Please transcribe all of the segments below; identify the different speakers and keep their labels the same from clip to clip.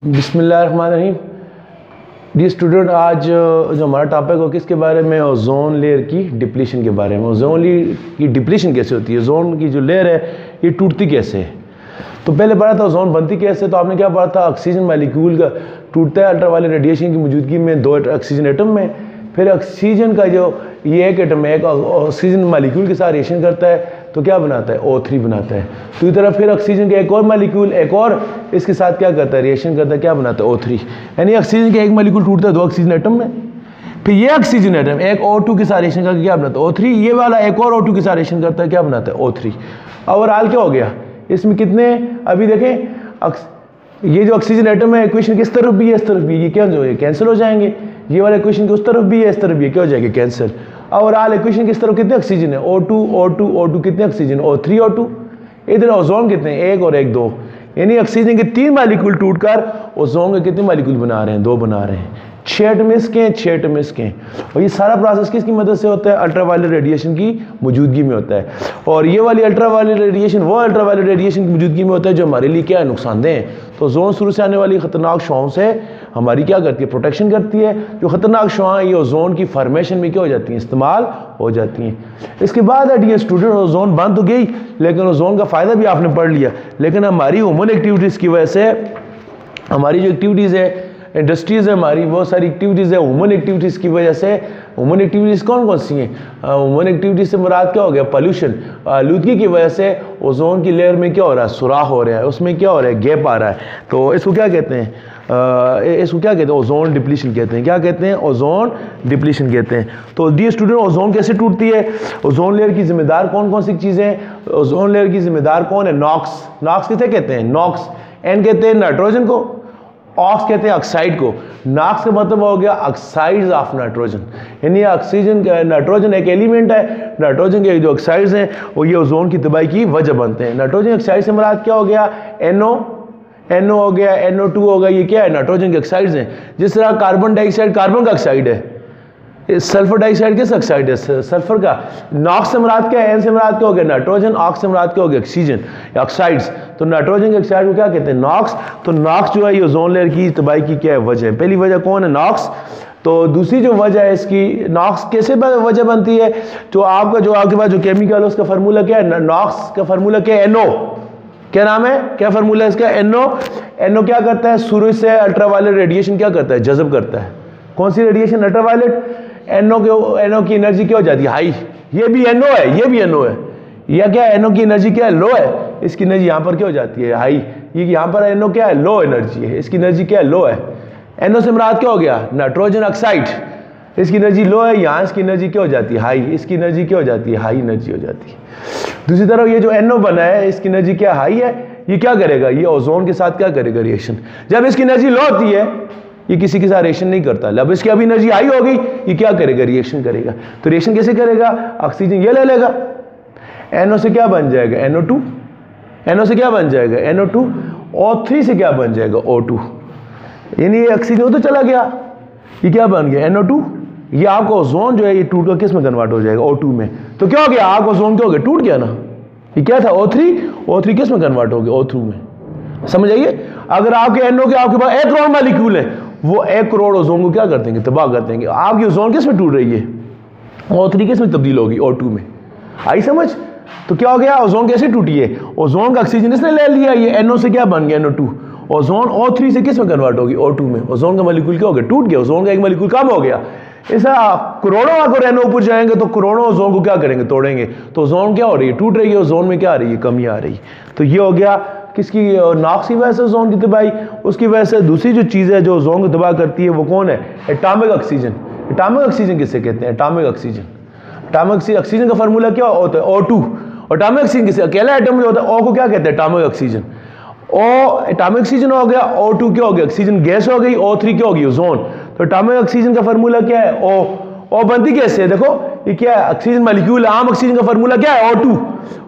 Speaker 1: बिस्मिल्लाहिर्रहमानिर्रहीम। Dear student, आज जो हमारा टॉपिक हो किसके बारे में, ओजोन लेयर की डिप्लीशन के बारे में। ओजोन लेयर की डिप्लीशन कैसे होती है, ओजोन की जो लेयर है ये टूटती कैसे है। तो पहले पढ़ा था ओजोन बनती कैसे, तो आपने क्या पढ़ा था, ऑक्सीजन मालिक्यूल का टूटता है अल्ट्रावायलेट रेडिएशन की मौजूदगी में दो ऑक्सीजन एटम में। फिर ऑक्सीजन का जो ये एक एटम है, एक ऑक्सीजन मालिक्यूल के साथ रिएक्शन करता है तो क्या बनाता है, O3 बनाता है। दूसरी तरफ फिर ऑक्सीजन का एक और मालिक्यूल एक और इसके साथ क्या करता है, रिएक्शन करता है, क्या बनाता है, O3। यानी ऑक्सीजन का एक मालिक्यूल टूटता है दो ऑक्सीजन एटम में। फिर ये ऑक्सीजन एटम एक O2 के साथ रिएक्शन करके क्या बनाता है, O3। ये वाला एक और O2 के साथ रिएक्शन करता है, क्या बनाता है, O3। ओवरऑल क्या हो गया इसमें, कितने अभी देखें, ये जो ऑक्सीजन एटम है इक्वेशन किस तरफ भी है, इस तरफ भी, ये क्या जो कैंसिल हो जाएंगे। ये वाला इक्वेशन उस तरफ भी है, इस तरफ भी है, क्या हो जाएगा, कैंसिल। ओवरऑल इक्वेशन किस तरफ कितने ऑक्सीजन है, O2 O2 O2, कितने ऑक्सीजन, O3 O2। इधर ओजोन कितने, एक और एक दो, यानी ऑक्सीजन के 3 मालिक्यूल टूटकर ओजोन के कितने मालिक्यूल बना रहे हैं, 2 बना रहे हैं। 6 एटम इसके, 6 एटम इसके। और ये सारा प्रोसेस किसकी मदद से होता है, अल्ट्रावायलेट रेडिएशन की मौजूदगी में होता है। और ये वाली अल्ट्रावायलेट रेडिएशन वो अल्ट्रावायलेट रेडिएशन की मौजूदगी में होता है जो हमारे लिए क्या है, नुकसानदेह है। तो ओजोन शुरू से आने वाली खतरनाक शुआओं से हमारी क्या करती है, प्रोटेक्शन करती है। जो खतरनाक शुआएं ये ओजोन की फॉर्मेशन में क्या हो जाती हैं, इस्तेमाल हो जाती हैं। इसके बाद डियर स्टूडेंट, ओजोन बंद तो गई, लेकिन ओजोन का फ़ायदा भी आपने पढ़ लिया। लेकिन हमारी ह्यूमन एक्टिविटीज़ की वजह से, हमारी जो एक्टिविटीज़ है, इंडस्ट्रीज़ है हमारी, बहुत सारी एक्टिविटीज़ है ह्यूमन एक्टिविटीज़ की वजह से। ह्यूमन एक्टिविटीज़ कौन कौन सी हैं, ह्यूमन एक्टिविटीज़ से मुराद क्या हो गया, पोल्यूशन, आलूदगी की वजह से ओजोन की लेयर में क्या हो रहा है, सुराख हो रहा है, उसमें क्या हो रहा है, गैप आ रहा है। तो इसको क्या कहते हैं, इसको क्या कहते हैं, ओजोन डिप्लीशन कहते हैं। क्या कहते हैं, ओजोन डिप्लीशन कहते हैं। तो डियर स्टूडेंट, ओजोन कैसे टूटती है, ओजोन लेयर की जिम्मेदार कौन कौन सी चीज़ें हैं। ओजोन लेयर की जिम्मेदार कौन है, नॉक्स। नॉक्स किसे कहते हैं, नॉक्स। एन कहते हैं नाइट्रोजन को, ऑक्स कहते हैं ऑक्साइड को। नॉक्स का मतलब हो गया ऑक्साइड्स ऑफ नाइट्रोजन, यानी ऑक्सीजन नाइट्रोजन एक एलिमेंट है, नाइट्रोजन के जो ऑक्साइड्स हैं वो ये ओजोन की तबाही की वजह बनते हैं। नाइट्रोजन ऑक्साइड से मुराद क्या हो गया, NO हो गया, NO2 हो गया, ये क्या है, नाइट्रोजन के ऑक्साइड्स हैं। जिस तरह कार्बन डाइऑक्साइड कार्बन का ऑक्साइड है, सल्फर डाइऑक्साइड किस ऑक्साइड है, सल्फर का। नॉक्स से मुराद क्या है, एन से मुराद क्या हो गया, नाइट्रोजन। ऑक्स से मुराद क्या हो गया, ऑक्सीजन या ऑक्साइड्स। तो नाइट्रोजन के ऑक्साइड को क्या कहते हैं, नॉक्स। तो नॉक्स जो है ये ओजोन लेयर की तबाही की क्या है, वजह है। पहली वजह कौन है, नॉक्स। तो दूसरी जो वजह है इसकी, नॉक्स कैसे वजह बनती है, तो आपके पास जो केमिकल है उसका फार्मूला क्या है, नॉक्स का फार्मूला क्या है, NO। क्या नाम है, क्या फार्मूला है इसका, NO क्या करता है, सूरज से अल्ट्रावायलेट रेडिएशन क्या करता है, जज़ब करता है। कौन सी रेडिएशन, अल्ट्रावायलेट। NO की एनर्जी क्या हो जाती है, हाई। ये भी NO है, ये भी NO है। यह क्या है, NO की एनर्जी क्या है, लो है। इसकी एनर्जी यहाँ पर क्या हो जाती है, हाई। ये यहाँ पर NO क्या है, लो एनर्जी है, इसकी एनर्जी क्या है, लो है। NO से मुराद क्या हो गया, नाइट्रोजन ऑक्साइड। इसकी एनर्जी लो है, यहाँ इसकी एनर्जी क्या हो जाती है, हाई। इसकी एनर्जी क्या हो जाती है, हाई एनर्जी हो जाती है। दूसरी तरफ ये जो NO बना है इसकी एनर्जी क्या हाई है, ये क्या करेगा, ये ओजोन के साथ क्या करेगा, रिएक्शन। जब इसकी एनर्जी लो होती है ये किसी के साथ रिएक्शन नहीं करता, जब इसकी अभी एनर्जी हाई हो गई ये क्या करेगा, रिएक्शन करेगा। तो रिएक्शन कैसे करेगा, ऑक्सीजन ये ले लेगा, NO से क्या बन जाएगा, NO2। NO से क्या बन जाएगा, NO2। O3 से क्या बन जाएगा, O2। यानी ये ऑक्सीजन तो चला गया, ये क्या बन गया, NO2। ये आपका ओजोन जो है ये टूट कर किस में कन्वर्ट हो जाएगा, O2 में। तो क्या हो गया, आपका ओजोन क्या हो गया, टूट गया ना। ये क्या था, O3 किस में कन्वर्ट हो गया, O2 में। समझ आइए, अगर आपके NO के आपके पास 1 करोड़ मालिक्यूल है, वो 1 करोड़ ओजोन को क्या कर देंगे, तबाह कर देंगे। आपकी ओजोन किस में टूट रही है, O3 किस में तब्दील होगी, O2 में। आई समझ। तो क्या हो गया, ओजोन कैसे टूटी है, ओजोन का ऑक्सीजन इसने ले लिया, ये NO से क्या बन गया, NO2। ओजोन O3 से किस में कन्वर्ट होगी, O2 में। ओजोन का मालिक्यूल क्या हो गया, टूट गया, ओजोन का एक मालिक्यूल कम हो गया। ऐसा करोड़ों अगर NO ऊपर जाएंगे तो करोड़ों ओजोन को क्या करेंगे, तोड़ेंगे। तो ओजोन क्या हो रही है, टूट रही है, ओजोन में क्या आ रही है, कमी आ रही है। तो ये हो गया किसकी, नॉक्स की वजह से ओजोन की तबाही। उसकी वजह से दूसरी जो चीज़ है जो ओजोन को तबाह करती है वो कौन है, एटॉमिक ऑक्सीजन। एटॉमिक ऑक्सीजन किसे कहते हैं, एटॉमिक ऑक्सीजन। एटॉमिक ऑक्सीजन का फार्मूला क्या होता है, O2। एटॉमिक ऑक्सीजन किसे, अकेला एटम जो होता है O को क्या कहते हैं, एटॉमिक ऑक्सीजन। एटॉमिक ऑक्सीजन हो गया, O2 क्या हो गया, ऑक्सीजन गैस हो गई, O3 क्या होगी, ओजोन। तो एटॉमिक ऑक्सीजन का फार्मूला क्या है, O बनती कैसे है, देखो ये क्या है, ऑक्सीजन मालिक्यूल। आम ऑक्सीजन का फार्मूला क्या है,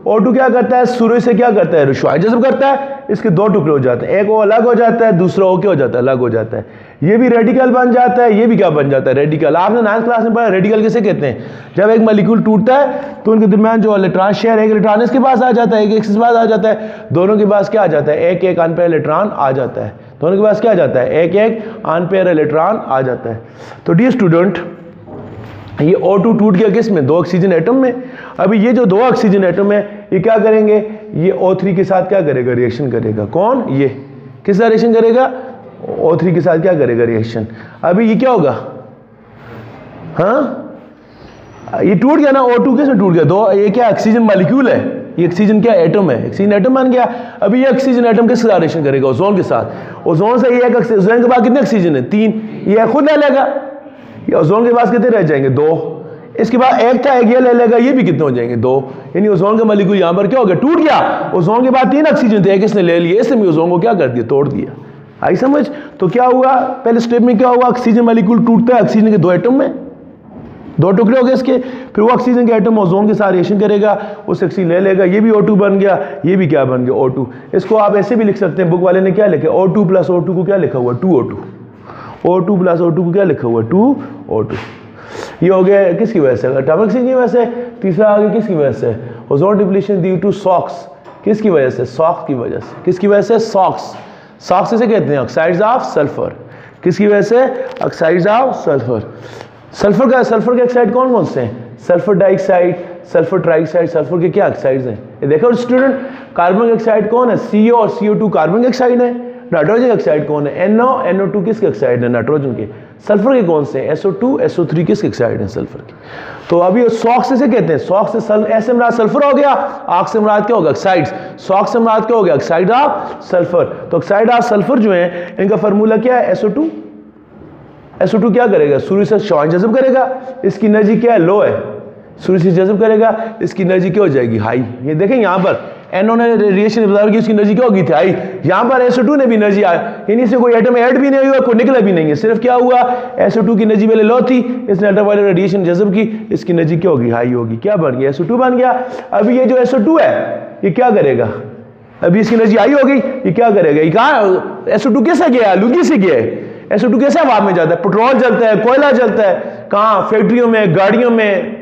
Speaker 1: O2 क्या करता है, सूरज से क्या करता है, रुशवाई जज़ब करता है। इसके 2 टुकड़े हो जाते हैं, एक वो अलग हो जाता है, दूसरा वो क्या हो जाता है, अलग हो जाता है। ये भी रेडिकल बन जाता है, ये भी क्या बन जाता है, रेडिकल। आपने 9th क्लास में पढ़ा, रेडिकल किसे कहते हैं, जब एक मालिक्यूल टूटता है तो उनके दरमियान जो इलेक्ट्रॉन शेयर, एक इलेक्ट्रॉन इसके पास आ जाता है, एक इसके पास आ जाता है, दोनों के पास क्या आ जाता है, एक अनपेयर इलेक्ट्रॉन आ जाता है। दोनों के पास क्या आ जाता है, एक एक अनपेयर इलेक्ट्रॉन आ जाता है। तो डियर स्टूडेंट, ये O2 टूट गया किस में, 2 ऑक्सीजन एटम में। अभी ये जो 2 ऑक्सीजन एटम है ये क्या करेंगे, ये O3 के साथ क्या करेगा, रिएक्शन करेगा। कौन, ये किस साथ रिएक्शन करेगा, O3 के साथ क्या करेगा, रिएक्शन। अभी ये क्या होगा, हाँ ये टूट गया ना, O2 किस में टूट गया, 2, ये क्या ऑक्सीजन मॉलिक्यूल है, ये ऑक्सीजन क्या एटम है, ऑक्सीजन एटम बन गया। अभी ये ऑक्सीजन एटम किसके साथ रिएक्शन करेगा, ओजोन के साथ। ओजोन से ये एक ओजोन के पास कितने ऑक्सीजन है, 3, ये खुद ले लेगा, ये ओजोन के पास कितने रह जाएंगे, 2। इसके बाद एक था, एक ये ले लेगा, ये भी कितने हो जाएंगे, 2। यानी ओजोन का मॉलिक्यूल यहाँ पर क्या हो गया, टूट गया। ओजोन के बाद 3 ऑक्सीजन थे, एक इसने ले लिया, इसने ओजोन को क्या कर दिया, तोड़ दिया। आई समझ। तो क्या हुआ, पहले स्टेप में क्या हुआ, ऑक्सीजन मॉलिक्यूल टूटता है ऑक्सीजन के 2 एटम में, 2 टुकड़े हो गए इसके, फिर वो ऑक्सीजन के एटम ओजोन के साथ रिएक्शन करेगा, उस ऑक्सीजन ले लेगा, ये भी O2 बन गया, ये भी क्या बन गया, O2। इसको आप ऐसे भी लिख सकते हैं, बुक वाले ने क्या लिखा, O2 प्लस O2 को क्या लिखा हुआ, 2O2। O2 प्लस O2 को क्या लिखा हुआ, 2O2। ये हो गया किसकी वजह से, एटॉमिक की वजह से। तीसरा आगे किसकी वजह से, ozone depletion due to SOx, किसकी वजह से, सॉक्स की वजह से। किसकी वजह से, सॉक्स। सॉक्स इसे कहते हैं ऑक्साइड्स ऑफ सल्फर, किसकी वजह से, ऑक्साइड्स ऑफ सल्फर। सल्फर के ऑक्साइड कौन कौन से हैं, sulphur dioxide, sulphur trioxide, sulphur के क्या ऑक्साइड्स हैं, ये देखो स्टूडेंट। कार्बन ऑक्साइड कौन है, CO और CO2 कार्बन ऑक्साइड है। नाइट्रोजन ऑक्साइड कौन है, NO2 किसके ऑक्साइड है, नाइट्रोजन के। सल्फर के कौन से, SO2 SO3 किसके ऑक्साइड है, सल्फर के। तो अभी सॉक्स से कहते हैं, सॉक्स से ऐसे मराद सल्फर हो गया, आग से मराद क्या होगा, ऑक्साइड्स। सॉक्स से मराद क्या हो गया, ऑक्साइड ऑफ सल्फर। तो ऑक्साइड ऑफ सल्फर जो है इनका फार्मूला क्या है, SO2। SO2 क्या करेगा, सूर्य से श्वान जज़ब करेगा, इसकी एनर्जी क्या है, लो है। सूर्य से जज़ब करेगा, इसकी एनर्जी क्या हो जाएगी, हाई। ये देखें यहाँ पर NO ने रेडिएशन बता की उसकी एनर्जी क्या होगी थी, हाई। यहाँ पर SO2 ने भी एनर्जी आई, यानी इससे कोई एटम ऐड भी नहीं हुआ, कोई निकला भी नहीं है। सिर्फ क्या हुआ, SO2 की एनर्जी पहले लो थी, इसने अल्ट्रावायलेट रेडिएशन जज़ब की, इसकी एनर्जी क्या होगी, हाई होगी। क्या बन गया, SO2 बन गया। अभी ये जो SO2 है ये क्या करेगा, अभी इसकी एनर्जी हाई हो गई, ये क्या करेगा, ये कहाँ, SO2 कैसे गया, आलूगी से गया है। SO2 कैसे हवा में जाता है, पेट्रोल जलता है, कोयला जलता है, कहाँ, फैक्ट्रियों में, गाड़ियों में,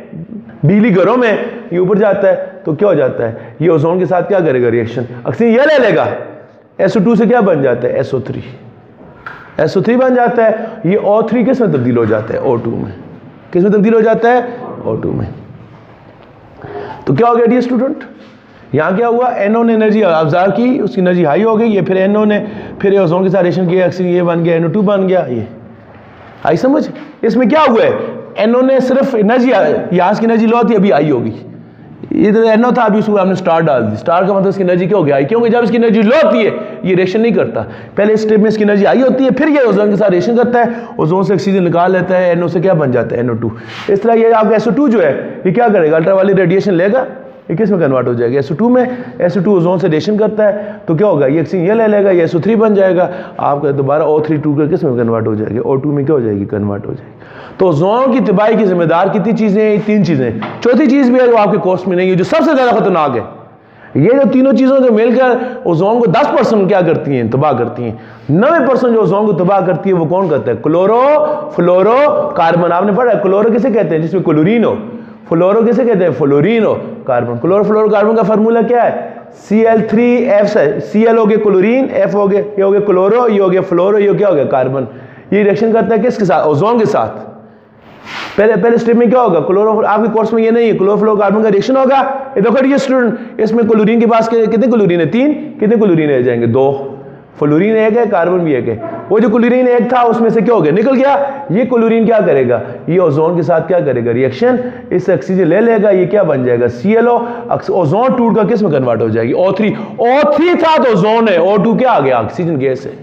Speaker 1: बिजली घरों में, ये ऊपर जाता है। तो क्या हो जाता है, ये ओजोन के साथ क्या करेगा, रिएक्शन, ऑक्सीजन ये ले लेगा, SO2 से क्या बन जाता है, SO3 बन जाता है। ये O3 किस में तब्दील हो जाता है, O2 में। किस में तब्दील हो जाता है, O2 में। तो क्या हो गया डियर स्टूडेंट, यहाँ क्या हुआ, NO ने एनर्जी ऑब्जर्व की, उसकी एनर्जी हाई हो गई, ये फिर NO ने फिर ओजोन के साथ रिएक्शन किया, ऑक्सीजन ये बन गया, NO2 बन गया। ये आई समझ। इसमें क्या हुआ है, NO ने सिर्फ एनर्जी, यहाँ की एनर्जी लो थी, अभी आई होगी, इधर NO था, अभी उसको हमने स्टार डाल दी, स्टार का मतलब इसकी एनर्जी क्या हो गया, क्योंकि जब इसकी एनर्जी लो होती है ये रिएक्शन नहीं करता। पहले स्टेप में इसकी एनर्जी आई होती है, फिर ये ओजोन के साथ रिएक्शन करता है, ओजोन से ऑक्सीजन निकाल लेता है, NO से क्या बन जाता है, NO2। इस तरह ये आपका SO2 जो है ये क्या करेगा, अल्ट्रावायलेट रेडिएशन लेगा, ये किस में कन्वर्ट हो जाएगा, SO2 में। SO2 ओजोन से रिएक्शन करता है, तो क्या होगा, ये ऑक्सीजन ये ले लेगा, ये SO3 बन जाएगा, आपका दोबारा O3 2 का किस में कन्वर्ट हो जाएगी, O2 में क्या हो जाएगी, कन्वर्ट हो जाएगी। तो ओजोन की तबाही की जिम्मेदार कितनी चीज़ें हैं, 3 चीज़ें। चौथी चीज़ भी है जो आपके कोर्स में नहीं है, जो सबसे ज़्यादा खतरनाक है। ये जो तीनों चीज़ों जो मिलकर ओजोन को 10% क्या करती हैं, तबाह करती हैं। 90% जो ओजोन को तबाह करती है वो कौन करता है, क्लोरो फ्लोरो कार्बन। आपने पढ़ा है, क्लोरो किसे कहते हैं, जिसमें क्लोरीन हो। फ्लोरो किसे कहते हैं, फ्लोरीन हो कार्बन। क्लोरो फ्लोरो कार्बन का फार्मूला क्या है, Cl3F से, Cl हो गया क्लोरीन, F हो गया, ये हो गया क्लोरो, ये हो गया फ्लोरो, ये क्या हो गया कार्बन। ये रिएक्शन करता है किसके साथ, ओजोन के साथ। पहले स्टेप में क्या होगा, क्लोरो, आपके कोर्स में ये नहीं है, क्लोरोफ्लोरोकार्बन का रिएक्शन होगा। ये देखो डियर स्टूडेंट, इसमें क्लोरीन के पास कितने क्लोरीन है, 3, कितने क्लोरीन रह जाएंगे, 2। फ्लोरीन एक है, कार्बन भी एक है। वो जो क्लोरीन एक था उसमें से क्या हो गया, निकल गया। ये क्लोरीन क्या करेगा, ये ओजोन के साथ क्या करेगा, रिएक्शन, इससे ऑक्सीजन ले लेगा, ये क्या बन जाएगा, ClO। ओजोन टूट का किस में कन्वर्ट हो जाएगी, O3 था तो ओजोन है, O2 क्या आ गया, ऑक्सीजन गैस है।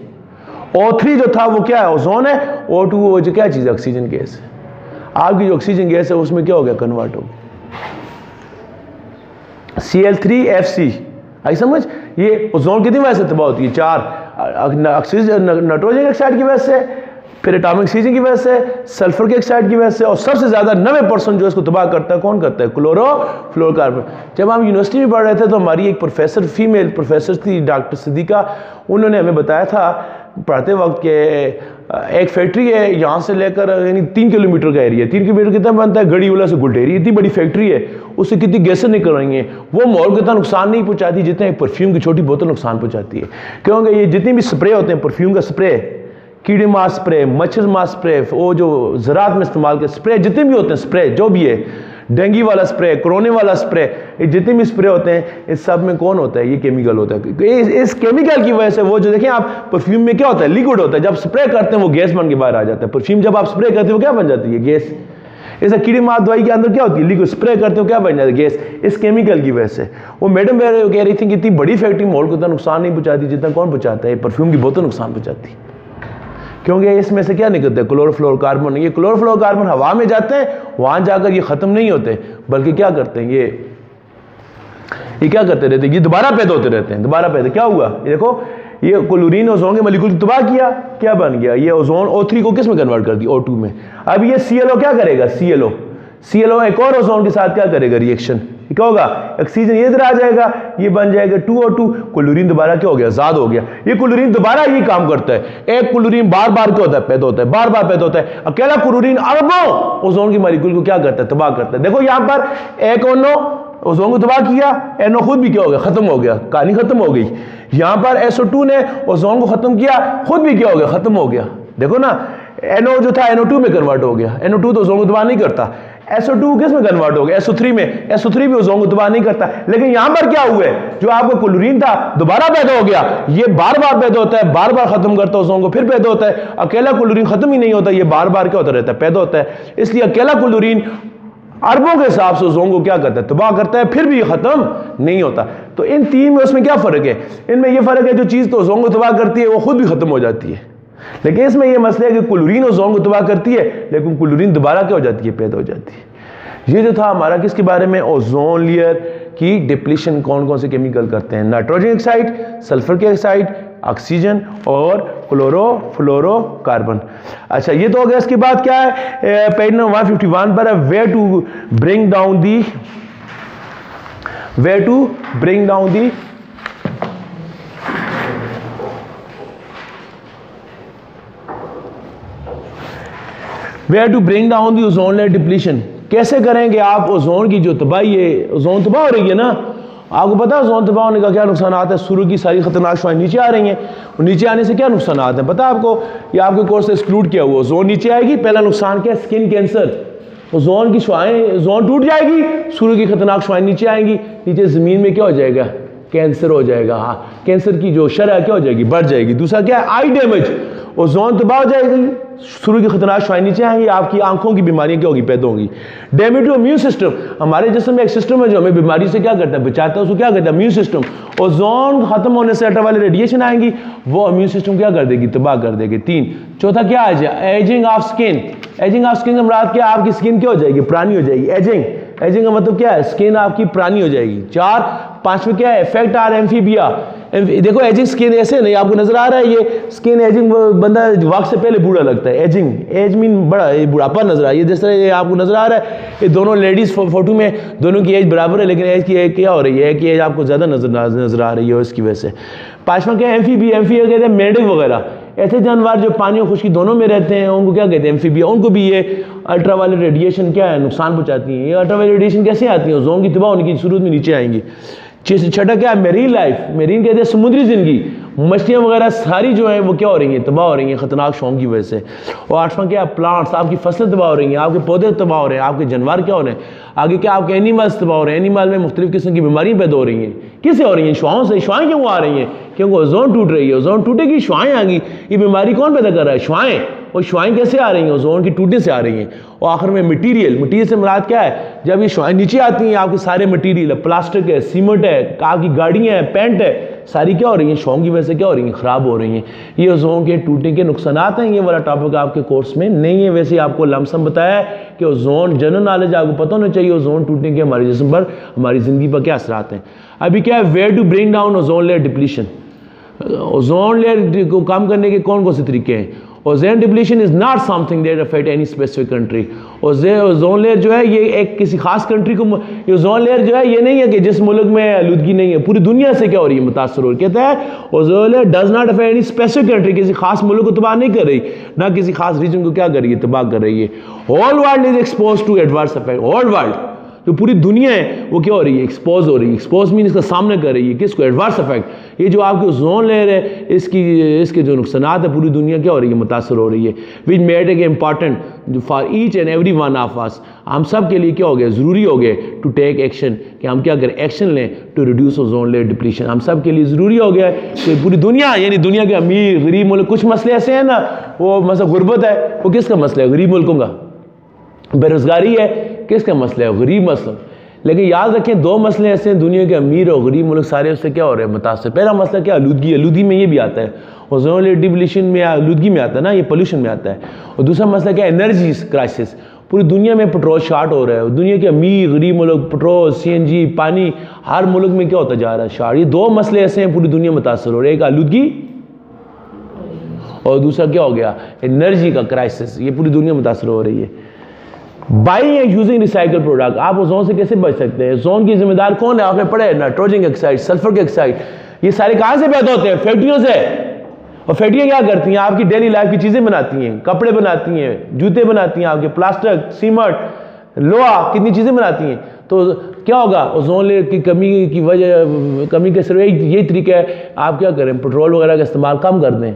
Speaker 1: O3 जो था वो क्या है, ओजोन है। O2 वो जो क्या चीज़ है, ऑक्सीजन गैस है। आपकी जो ऑक्सीजन गैस है उसमें क्या हो गया, कन्वर्ट हो गया, Cl3Fc। आई समझ। ये ओजोन कितनी वजह से तबाह होती है, 4। ऑक्सीजन नाइट्रोजन ऑक्साइड की वजह से, फिर एटॉमिक ऑक्सीजन की वजह से, सल्फर के ऑक्साइड की वजह से, और सबसे ज़्यादा 90% जो इसको तबाह करता है कौन करता है, क्लोरोफ्लोरोकार्बन। जब हम यूनिवर्सिटी में पढ़ रहे थे तो हमारी एक प्रोफेसर, फीमेल प्रोफेसर थी, डॉक्टर सिद्दीका, उन्होंने हमें बताया था पढ़ते वक्त के एक फैक्ट्री है यहाँ से लेकर, यानी 3 किलोमीटर का एरिया, 3 किलोमीटर कितना बनता है, गढ़ीवाला से गुलटेरी, इतनी बड़ी फैक्ट्री है। उससे कितनी गैसें निकल रही हैं, वो माहौल को इतना नुकसान नहीं पहुंचाती जितना एक परफ्यूम की छोटी बोतल नुकसान पहुंचाती है। क्योंकि ये जितनी भी स्प्रे होते हैं, परफ्यूम का स्प्रे, कीड़े मार स्प्रे, मच्छर मार स्प्रे, वो जो ज़राअत में इस्तेमाल के स्प्रे जितने भी होते हैं, स्प्रे जो भी है, डेंगू वाला स्प्रे, कोरोना वाला स्प्रे, ये जितने भी स्प्रे होते हैं, इस सब में कौन होता है? ये केमिकल होता है। इस केमिकल की वजह से वो जो देखें आप, परफ्यूम में क्या होता है? लिक्विड होता है। जब स्प्रे करते हैं वो गैस बन के बाहर आ जाता है। परफ्यूम जब आप स्प्रे करते हो क्या बन जाती है? गैस। ऐसा कीड़ी मार दवाई के अंदर क्या होती है? लिक्विड। स्प्रे करते हो क्या बन जाता है? गैस। इस केमिकल की वजह से। वो मैडम कह रही थी कि इतनी बड़ी फैक्ट्री माहौल को इतना नुकसान नहीं पहुंचाती जितना कौन पहुंचाता है? परफ्यूम की बोतल नुकसान पहुंचाती है। क्योंकि इसमें से क्या निकलता है? क्लोरोफ्लोरोकार्बन। ये क्लोरोफ्लोरोकार्बन हवा में जाते हैं, वहां जाकर ये खत्म नहीं होते, बल्कि क्या करते हैं? ये क्या करते रहते हैं? ये दोबारा पैदा होते रहते हैं। दोबारा पैदा क्या हुआ? ये देखो, ये क्लोरीन ओजोन के मॉलिक्यूल तबाह किया, क्या बन गया? ये ओजोन O3 को किस में कन्वर्ट कर दिया? O2 में। अब ये ClO क्या करेगा? ClO एक और ओजोन के साथ क्या करेगा? रिएक्शन। क्या होगा? ऑक्सीजन ये इधर आ जाएगा, ये बन जाएगा 2O2। क्लोरीन दोबारा क्या हो गया? आजाद हो गया। ये क्लोरीन दोबारा ये काम करता है। एक क्लोरीन बार बार क्या होता है? पैदा होता है, बार बार पैदा होता है। अकेला क्लोरीन अरबों ओजोन की मॉलिक्यूल को क्या करता है? तबाह करता है। देखो यहां पर एक NO ओजोन को तबाह किया, NO खुद भी क्या हो गया? खत्म हो गया, कहानी खत्म हो गई। यहां पर SO2 ने ओजोन को खत्म किया, खुद भी क्या हो गया? खत्म हो गया। देखो ना, NO जो था NO2 में कन्वर्ट हो गया। NO2 तो ओजोन को तबाह नहीं करता। SO2 किस में कन्वर्ट हो गया? SO3 में। SO3 भी ओजोन को तबाह नहीं करता। लेकिन यहां पर क्या हुआ है? जो आपका क्लोरीन था दोबारा पैदा हो गया। ये बार बार पैदा होता है, बार बार खत्म करता है ओजोन को, फिर पैदा होता है। अकेला क्लोरीन खत्म ही नहीं होता, ये बार बार क्या होता रहता है? पैदा होता है। इसलिए अकेला क्लोरीन अरबों के हिसाब से ओजोन को क्या करता है? तबाह करता है, फिर भी ये खत्म नहीं होता। तो इन तीन में उसमें क्या फर्क है? इनमें यह फर्क है, जो चीज तो ओजोन को तबाह करती है वो खुद भी खत्म हो जाती है। लेकिन इसमें यह मसला है कि क्लोरीन ओजोन को तबाह करती है, लेकिन क्लोरीन दोबारा क्या हो जाती है? पैदा हो जाती है। ये जो था हमारा किसके बारे में? ओजोन लेयर की डिप्लीशन कौन कौन से केमिकल करते हैं? Nitrogen oxide, sulphur oxide, oxygen और क्लोरोफ्लोरोकार्बन। अच्छा, ये तो हो गया। इसके बाद क्या है? पेज नंबर 151 पर है, way to bring down the ozone layer depletion. कैसे करेंगे आप? ओजोन की जो तबाही है, ओजोन तबाह हो रही है ना, आपको पता है ओजोन तबाह होने का क्या नुकसान आता है? सूर्य की सारी खतरनाक शुआएं नीचे आ रही हैं, और नीचे आने से क्या नुकसान आते हैं पता है आपको? ये आपके कोर्स से एक्सक्लूड किया हुआ। ओजोन नीचे आएगी, पहला नुकसान क्या है? Skin cancer. ओजोन की शुआएं, ओजोन टूट जाएगी, सूर्य की खतरनाक शुआएं नीचे आएंगी, नीचे जमीन में क्या हो जाएगा? कैंसर हो जाएगा। हाँ, कैंसर की जो शरह क्या हो जाएगी? बढ़ जाएगी। दूसरा क्या है? आई डैमेज। ओजोन तबाह हो जाएगी, सूर्य की खतरनाक शुआएं नीचे आएंगी, आपकी आंखों की बीमारियां क्या होगी? पैदा होंगी। Damage to immune system. हमारे जिस्म में एक सिस्टम है जो हमें बीमारी से क्या करता है? बचाता है। उसको क्या करता है? Immune system. ओजोन खत्म होने से अल्ट्रा वायलेट रेडिएशन आएंगी, वो इम्यून सिस्टम क्या कर देगी? तबाह कर देगी। 3। चौथा क्या आ जाए? Ageing of skin. Ageing of skin का मतलब क्या? आपकी स्किन क्या हो जाएगी? पुरानी हो जाएगी। एजिंग का मतलब क्या है? स्किन आपकी पुरानी हो जाएगी। 4। 5वें क्या है? Effect are amphibia. देखो एजिंग स्किन ऐसे नहीं, आपको नजर आ रहा है ये स्किन एजिंग, बंदा वक्त से पहले बूढ़ा लगता है। एज मीन बड़ा, बुढ़ापा नजर आ रही है। जिस तरह ये आपको नजर आ रहा है, ये दोनों लेडीज फोटो में दोनों की एज बराबर है, लेकिन एज की एज क्या हो रही है कि एज आपको ज्यादा नजर आ रही है इसकी वजह से। 5वां क्या है? एम्फीबिया कहते हैं मेंढक वगैरह, ऐसे जानवर जो पानी और खुशकी दोनों में रहते हैं, उनको क्या कहते हैं? एम्फीबिया। उनको भी ये अल्ट्रा वायलेट रेडिएशन क्या है? नुकसान पहुंचाती है। ये अल्ट्रा वायलेट रेडिएशन कैसे आती है? ओजोन की तबाह होने की सूरत में नीचे आएंगी। छठा क्या है? Marine life. मेरीन कहते हैं समुद्री जिंदगी। मछलियां वगैरह सारी जो है वो क्या हो रही हैं? तबाह हो रही हैं खतरनाक शौक की वजह से। और 8वां क्या है? प्लांट्स। आपकी फसलें तबाह हो रही हैं, आपके पौधे तबाह हो रहे हैं, आपके जानवर क्या हो रहे हैं, आगे क्या आपके एनिमल्स तबाह हो रहे हैं। एनिमल में मुख्तलिफ किस्म की बीमारियां पैदा हो रही हैं। किससे हो रही हैं? शुआओं से। शुआएं क्यों आ रही हैं? क्योंकि ओजोन टूट रही है। ओजोन टूटेगी, शुआएं आएंगी। ये बीमारी कौन पैदा कर रहा है? शुआएं। और शुआएं कैसे आ रही हैं? ओजोन की टूटने से आ रही हैं। और आखिर में मटीरियल से मुराद क्या है? जब ये शुआएं नीचे आती हैं, आपके सारे मटीरियल है, प्लास्टिक है, सीमेंट है, आपकी गाड़ियां हैं, पेंट है, सारी क्या हो रही हैं? शौक की वजह से क्या हो रही हैं? खराब हो रही हैं। ये ओजोन के टूटने के नुकसान हैं। ये वाला टॉपिक आपके कोर्स में नहीं है, वैसे आपको लमसम बताया है कि ओजोन जनरल नॉलेज आपको पता होना चाहिए। ओजोन टूटने के हमारे जिस्म पर, हमारी जिंदगी पर क्या असरात हैं। अभी क्या है? Where to bring down ozone layer depletion. Ozone layer को कम करने के कौन कौन से तरीके हैं? Ozone depletion is not something that affect any specific country. Ozone layer जो है ये एक किसी खास कंट्री को, ओजोन लेयर जो है ये नहीं है कि जिस मुल्क में आलूदगी नहीं है, पूरी दुनिया से क्या हो रही है? मुतासर हो रही है। कहता है ozone layer does not affect any specific country, किसी खास मुल्क को तबाह नहीं कर रही, ना किसी खास रीजन को क्या कर रही है? तबाह कर रही है। Whole world is expose to adverse effect. Whole world जो पूरी दुनिया है वो क्या हो रही है, एक्सपोज हो रही है। एक्सपोज मीन इसका सामना कर रही है किसको, एडवर्स इफेक्ट। ये जो आपकी ओजोन लेयर है इसके जो नुकसानात है पूरी दुनिया क्या हो रही है, मुतासर हो रही है। Which made it important for each and every one of us, हम सब के लिए क्या हो गया, ज़रूरी हो गया टू टेक एक्शन, कि हम क्या करें, एक्शन लें to reduce ozone layer depletion. हम सब के लिए ज़रूरी हो गया है कि पूरी दुनिया, यानी दुनिया के अमीर गरीब मुल्क, कुछ मसले ऐसे हैं ना, वो मतलब गुर्बत है, वो किसका मसला है, गरीब मुल्कों का। बेरोजगारी है, किसका मसला है, गरीब मसला। लेकिन याद रखें दो मसले ऐसे हैं, दुनिया के अमीर और गरीब मुल्क सारे उससे क्या हो रहे हैं, मुतासर। पहला मसला क्या, आलूदगी। आलूदगी में ये भी आता है, ओजोन लेयर डिप्लीशन में आलूदगी में आता है ना, ये पोल्यूशन में आता है। और दूसरा मसला क्या, एनर्जी क्राइसिस। पूरी दुनिया में पेट्रोल शॉर्ट हो रहा है, दुनिया के अमीर गरीब मुल्क पेट्रोल, CNG, पानी, हर मुल्क में क्या होता जा रहा है, शॉर्ट। ये दो मसले ऐसे हैं पूरी दुनिया मुतासर हो रहे हैं, एक आलूदगी और दूसरा क्या हो गया, एनर्जी का क्राइसिस। ये पूरी दुनिया मुतासर हो रही है। Buying and using recycle product, आप ओजोन से कैसे बच सकते हैं। ओजोन की जिम्मेदार कौन है, आपने पढ़ा है, नाइट्रोजन ऑक्साइड, सल्फर ऑक्साइड, ये सारे कहाँ से पैदा होते हैं, फैक्ट्रियों से। और फैक्ट्रियाँ क्या करती हैं, आपकी डेली लाइफ की चीज़ें बनाती हैं, कपड़े बनाती हैं, जूते बनाती हैं, आपके प्लास्टिक, सीमेंट, लोहा, कितनी चीज़ें बनाती हैं। तो क्या होगा, ओजोन लेयर की कमी की वजह, कमी के सिर्फ यही तरीका है, आप क्या करें, पेट्रोल वगैरह का इस्तेमाल कम कर दें,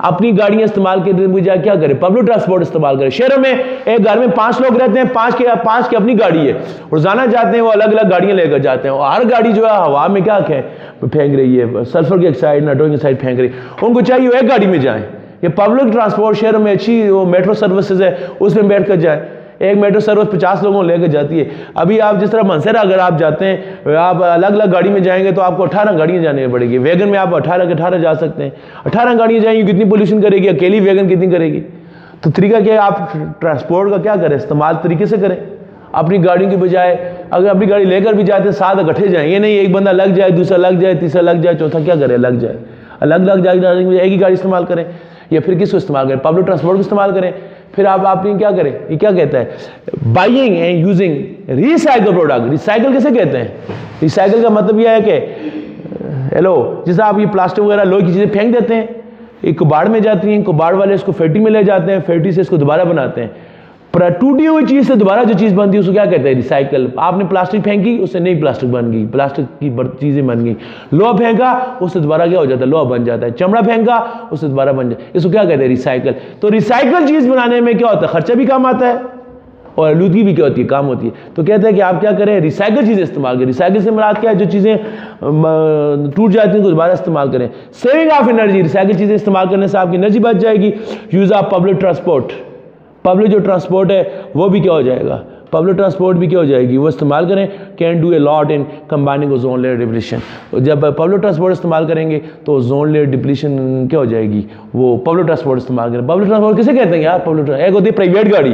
Speaker 1: अपनी गाड़ियां इस्तेमाल के बजाय क्या करें, पब्लिक ट्रांसपोर्ट इस्तेमाल करें। शहरों में एक घर में 5 लोग रहते हैं, पांच की अपनी गाड़ी है, और जाना चाहते हैं वो अलग अलग गाड़ियां लेकर जाते हैं, और हर गाड़ी जो है हवा में क्या फेंक रही है, सल्फर की ऑक्साइड, नाइट्रोजन ऑक्साइड फेंक रही है। उनको चाहिए वो एक गाड़ी में जाएं। ये पब्लिक ट्रांसपोर्ट शहरों में अच्छी वो मेट्रो सर्विसेज है, उसमें बैठ कर जाए। एक मेट्रो सर्विस 50 लोगों को लेकर जाती है। अभी आप जिस तरह मनसेरा अगर आप जाते हैं, आप अलग अलग गाड़ी में जाएंगे तो आपको 18 गाड़ियाँ जाने पड़ेगी। वैगन में आप 18 के 18 जा सकते हैं। 18 गाड़ियाँ जाएंगी, कितनी पोल्यूशन करेगी, अकेली वैगन कितनी करेगी। तो तरीका क्या है, आप ट्रांसपोर्ट का क्या करें, इस्तेमाल तरीके से करें। अपनी गाड़ियों की बजाय अगर अपनी गाड़ी लेकर भी जाते हैं, 7 इकट्ठे जाएं। ये नहीं एक बंदा लग जाए, दूसरा लग जाए, तीसरा लग जाए, चौथा क्या करे, लग जाए। अलग अलग जाएगी, एक ही गाड़ी इस्तेमाल करें, या फिर किसको इस्तेमाल करें, पब्लिक ट्रांसपोर्ट को इस्तेमाल करें। फिर आप क्या करें, ये क्या कहता है, buying and using recycle product. Recycle किसे कहते हैं, रिसाइकल का मतलब यह है कि हेलो, जैसे आप ये प्लास्टिक वगैरह लोहे की चीज़ें फेंक देते हैं, एक कबाड़ में जाती हैं, कबाड़ वाले इसको फैक्ट्री में ले जाते हैं, फैक्ट्री से इसको दोबारा बनाते हैं। पर टूटी हुई चीज़ से दोबारा जो चीज़ बनती है उसको क्या कहते हैं, रिसाइकल। आपने प्लास्टिक फेंकी, उससे नई प्लास्टिक बन गई, प्लास्टिक की चीज़ें बन गई। लोहा फेंका, उससे दोबारा क्या हो जाता है, लोहा बन जाता है। चमड़ा फेंका, उससे दोबारा बन जाता है। इसको क्या कहते हैं, रिसाइकल। तो रिसाइकल चीज़ बनाने में क्या होता है, खर्चा भी कम आता है और आलूदगी भी क्या होती है, कम होती है। तो कहते हैं कि आप क्या करें, रिसाइकल चीज़ें इस्तेमाल करें। रिसाइकल से मुराद क्या है, जो चीज़ें टूट जाती हैं उनको दोबारा इस्तेमाल करें। सेविंग ऑफ एनर्जी, रिसाइकल चीज़ें इस्तेमाल करने से आपकी एनर्जी बच जाएगी। Use of public transport, public जो ट्रांसपोर्ट है वो भी क्या हो जाएगा, पब्लिक ट्रांसपोर्ट भी क्या हो जाएगी, वो इस्तेमाल करें। Can do a lot in combining ozone layer depletion. जब पब्लिक ट्रांसपोर्ट इस्तेमाल करेंगे तो ओजोन लेयर डिप्लीशन क्या हो जाएगी, वो पब्लिक ट्रांसपोर्ट इस्तेमाल करें। पब्लिक ट्रांसपोर्ट किसे कहते हैं यार, पब्लिक एक होती है प्राइवेट गाड़ी,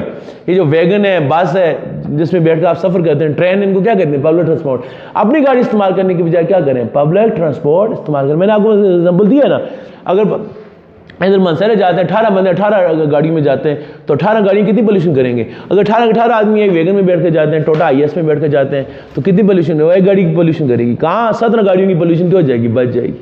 Speaker 1: ये जो वैगन है, बस है, जिसमें बैठ कर आप सफ़र करते हैं, ट्रेन, इनको क्या कहते हैं, पब्लिक ट्रांसपोर्ट। अपनी गाड़ी इस्तेमाल करने की बजाय क्या करें, पब्लिक ट्रांसपोर्ट इस्तेमाल करें। मैंने आपको एग्जाम्पल दिया ना, अगर इधर मनसेरा जाते हैं, 18 बंदे 18 गाड़ी में जाते हैं, तो 18 गाड़ियाँ कितनी पोल्यूशन करेंगे। अगर 18 आदमी एक वैगन में बैठ कर जाते हैं, टोटा IS में बैठ कर जाते हैं, तो कितनी पोल्यूशन है, एक गाड़ी की पोल्यूशन करेगी। कहाँ 17 गाड़ियों की पोल्यूशन क्या हो जाएगी, बच जाएगी।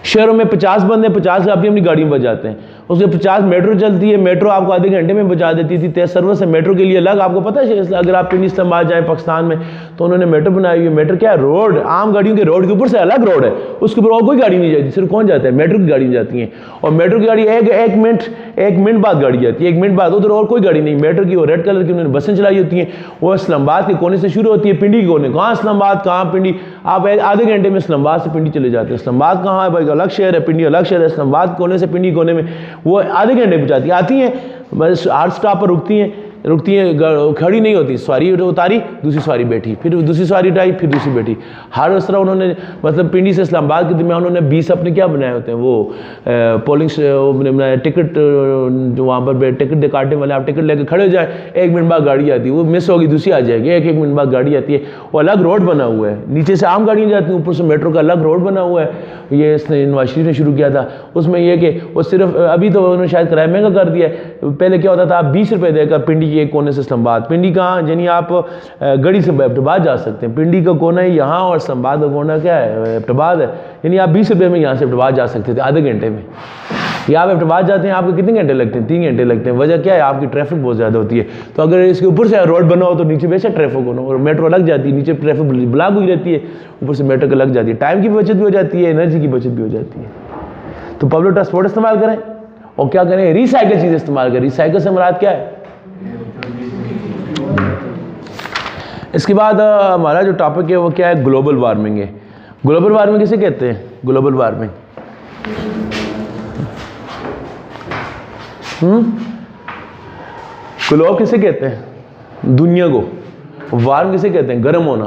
Speaker 1: शहरों में 50 बंदे 50 अपनी अपनी गाड़ी में बच जाते हैं, उसके 50 मेट्रो चलती है, मेट्रो आपको आधे घंटे में पहुंचा देती थी। तेज सर्विस है मेट्रो के लिए अलग, आपको पता है अगर आप पिंडी इस्लामाबाद जाए पाकिस्तान में तो उन्होंने मेट्रो बनाई हुई है। मेट्रो क्या है, रोड, आम गाड़ियों के रोड के ऊपर से अलग रोड है, उसके ऊपर और कोई गाड़ी नहीं जाती, सिर्फ कौन जाता है, मेट्रो की गाड़ी जाती है। और मेट्रो की गाड़ी एक मिनट बाद गाड़ी जाती है, 1 मिनट बाद, उधर और कोई गाड़ी नहीं। मेट्रो की वो रेड कलर की उन्होंने बसें चलाई होती हैं, वो इस्लामाबाद के कोने से शुरू होती है, पिंडी के कोने, कहाँ इस्लामाबाद कहाँ पिंडी, आप आधे घंटे में इस्लामाबाद से पिंडी चले जाते हैं। इस्लामाबाद कहाँ है भाई, अलग शहर है, पिंडी अलग शहर है। इस्लामाबाद कोने से पिंडी कोने में वो आधे घंटे पहुँचाती आती हैं, बस हर स्टॉप पर रुकती हैं, खड़ी नहीं होती, सवारी उतारी, दूसरी सवारी बैठी, फिर दूसरी सवारी उठाई, फिर दूसरी बैठी। हर उस तरह उन्होंने, मतलब पिंडी से इस्लामाबाद के दरमियान उन्होंने 20 अपने क्या बनाए होते हैं, वो पोलिंग बनाए, टिकट जो वहाँ पर टिकट काटने वाले, आप टिकट लेकर खड़े हो जाए, 1 मिनट बाद गाड़ी आती है, वो मिस होगी, दूसरी आ जाएगी, एक मिनट बाद गाड़ी आती है। वो अलग रोड बना हुआ है, नीचे से आम गाड़ियाँ जाती हैं, ऊपर से मेट्रो का अलग रोड बना हुआ है। ये इसने नवाज शरीफ ने शुरू किया था। उसमें यह कि वो सिर्फ, अभी तो उन्होंने शायद किराया महंगा कर दिया है, पहले क्या होता था, आप 20 रुपये देकर पिंडी के एक कोने से इस्लामाबाद, पिंडी कहाँ, यानी आप गड़ी से एबटाबाद जा सकते हैं, पिंडी का कोना है यहाँ और इस्लामाबाद का कोना क्या है, एबटाबाद है, यानी आप 20 रुपये में यहाँ से एबटाबाद जा सकते थे आधे घंटे में। या आप एबटाबाद जाते हैं, आपको कितने घंटे लगते हैं? 3 घंटे लगते हैं। वजह क्या है? आपकी ट्रैफिक बहुत ज़्यादा होती है। तो अगर इसके ऊपर से रोड बना हो तो नीचे वैसे ट्रैफिक होना, और मेट्रो लग जाती है, नीचे ट्रैफिक ब्लॉक हुई रहती है, ऊपर से मेट्रो लग जाती है, टाइम की बचत भी हो जाती है, एनर्जी की बचत भी हो जाती है। तो पब्लिक ट्रांसपोर्ट इस्तेमाल करें और क्या करें? रिसाइकिल चीज़ें इस्तेमाल करें। रिसाइकिल से मुराद क्या है? इसके बाद हमारा जो टॉपिक है वो क्या है? ग्लोबल वार्मिंग है। ग्लोबल वार्मिंग किसे कहते हैं? ग्लोबल वार्मिंग ग्लोब किसे कहते हैं? दुनिया को। वार्म किसे कहते हैं? गर्म होना।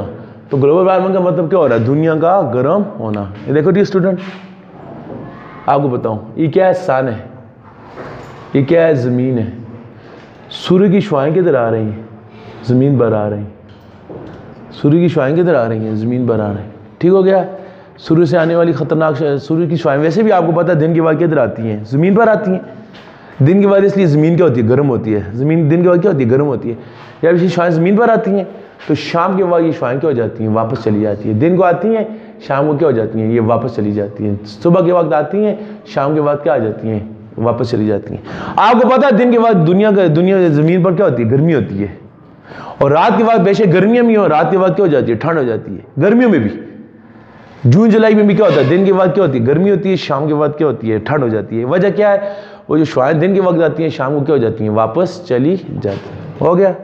Speaker 1: तो ग्लोबल वार्मिंग का मतलब क्या हो रहा है? दुनिया का गर्म होना। ये देखो जी स्टूडेंट, आपको बताऊं, ये क्या है? सन है, ये क्या है? ज़मीन है। सूर्य की शुआएं किधर आ रही हैं? ज़मीन पर आ रही हैं। सूर्य की शुआएं किधर आ रही हैं? ज़मीन पर आ रही हैं। ठीक हो गया? सूर्य से आने वाली खतरनाक सूर्य की शुआएं वैसे भी आपको पता है दिन के बाद किधर आती हैं? ज़मीन पर आती हैं। दिन के बाद इसलिए ज़मीन क्या होती है? गर्म होती है। ज़मीन दिन के बाद क्या होती है? गर्म होती है। जब ये शुआएं ज़मीन पर आती हैं तो शाम के बाद ये शुआएं क्या हो जाती हैं? वापस चली जाती है। दिन को आती हैं, शाम को क्या हो जाती हैं? ये वापस चली जाती हैं। सुबह के वक्त आती हैं, शाम के बाद क्या आ जाती हैं? वापस चली जाती हैं। आपको पता है दिन के बाद दुनिया ज़मीन पर क्या होती है? गर्मी होती है। और रात के बाद बेशक गर्मियों में हो, रात के बाद क्या हो जाती है? ठंड हो जाती है। गर्मियों में भी, जून जुलाई में भी क्या होता है? दिन के बाद क्या होती है? गर्मी होती है, शाम के बाद क्या होती है? ठंड हो जाती है। वजह क्या है? वो जो शुआएं दिन के वक्त आती हैं, शाम को क्या हो जाती हैं? वापस चली जाती हैं। हो गया?